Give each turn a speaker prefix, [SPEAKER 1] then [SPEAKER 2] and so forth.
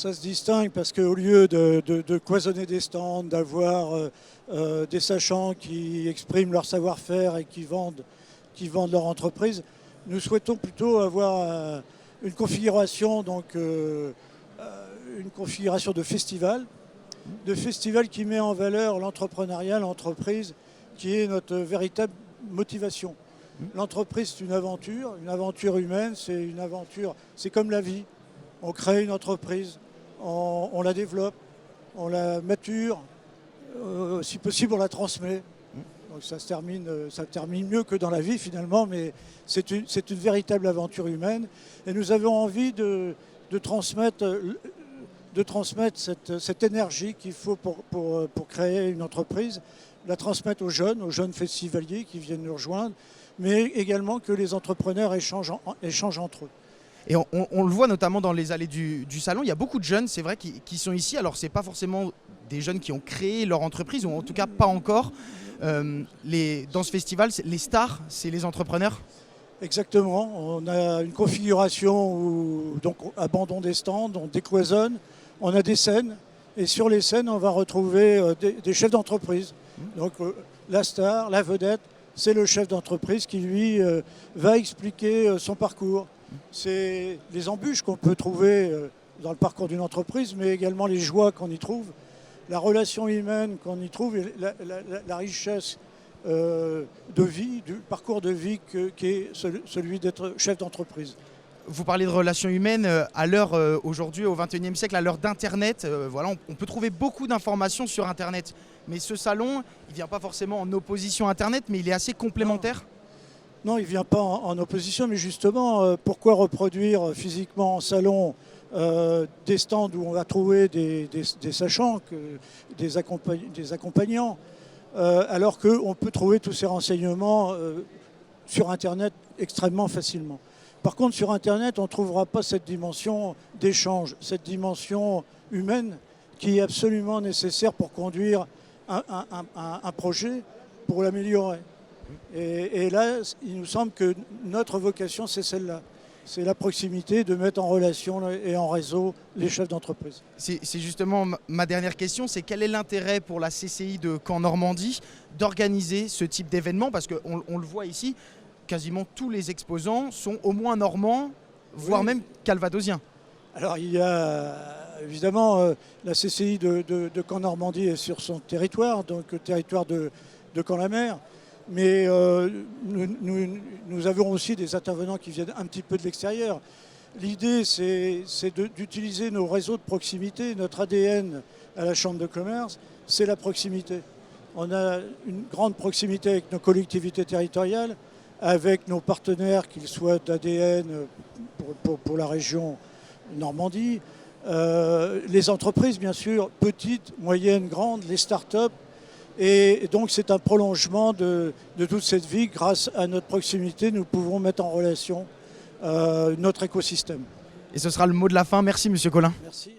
[SPEAKER 1] Ça se distingue parce qu'au lieu de cloisonner des stands, d'avoir des sachants qui expriment leur savoir-faire et qui vendent leur entreprise, nous souhaitons plutôt avoir une configuration, une configuration de festival qui met en valeur l'entrepreneuriat, l'entreprise, qui est notre véritable motivation. L'entreprise, c'est une aventure humaine, c'est comme la vie. On crée une entreprise, on la développe, on la mature, si possible on la transmet. Donc ça termine mieux que dans la vie finalement, mais c'est une véritable aventure humaine. Et nous avons envie de transmettre cette énergie qu'il faut pour créer une entreprise, la transmettre aux jeunes festivaliers qui viennent nous rejoindre, mais également que les entrepreneurs échangent entre eux.
[SPEAKER 2] Et on le voit notamment dans les allées du salon, il y a beaucoup de jeunes, c'est vrai, qui sont ici. Alors c'est pas forcément des jeunes qui ont créé leur entreprise, ou en tout cas pas encore. Dans ce festival, les stars, c'est les entrepreneurs.
[SPEAKER 1] Exactement, on a une configuration où donc abandon des stands, on décloisonne, on a des scènes, et sur les scènes on va retrouver des chefs d'entreprise. Donc la star, la vedette, c'est le chef d'entreprise qui lui va expliquer son parcours. C'est les embûches qu'on peut trouver dans le parcours d'une entreprise, mais également les joies qu'on y trouve, la relation humaine qu'on y trouve, et la richesse de vie, du parcours de vie qui est celui d'être chef d'entreprise.
[SPEAKER 2] Vous parlez de relations humaines à l'heure aujourd'hui, au XXIe siècle, à l'heure d'Internet. Voilà, on peut trouver beaucoup d'informations sur Internet. Mais ce salon, il ne vient pas forcément en opposition à Internet, mais il est assez complémentaire.
[SPEAKER 1] Non, il ne vient pas en opposition, mais justement, pourquoi reproduire physiquement en salon des stands où on va trouver des sachants, des accompagnants, alors qu'on peut trouver tous ces renseignements sur Internet extrêmement facilement. Par contre, sur Internet, on ne trouvera pas cette dimension d'échange, cette dimension humaine qui est absolument nécessaire pour conduire un projet, pour l'améliorer. Et là, il nous semble que notre vocation, c'est celle-là. C'est la proximité, de mettre en relation et en réseau les chefs d'entreprise.
[SPEAKER 2] C'est justement ma dernière question, c'est quel est l'intérêt pour la CCI de Caen-Normandie d'organiser ce type d'événement? Parce qu'on le voit ici, quasiment tous les exposants sont au moins normands, voire même calvadosiens.
[SPEAKER 1] Alors il y a évidemment la CCI de Caen-Normandie est sur son territoire, donc le territoire de Caen-la-Mer. Mais nous avons aussi des intervenants qui viennent un petit peu de l'extérieur. L'idée, c'est d'utiliser nos réseaux de proximité. Notre ADN à la Chambre de commerce, c'est la proximité. On a une grande proximité avec nos collectivités territoriales, avec nos partenaires, qu'ils soient d'ADN pour la région Normandie, les entreprises, bien sûr, petites, moyennes, grandes, les start-up. Et donc c'est un prolongement de toute cette vie. Grâce à notre proximité, nous pouvons mettre en relation notre écosystème.
[SPEAKER 2] Et ce sera le mot de la fin. Merci, Monsieur Collin.
[SPEAKER 1] Merci.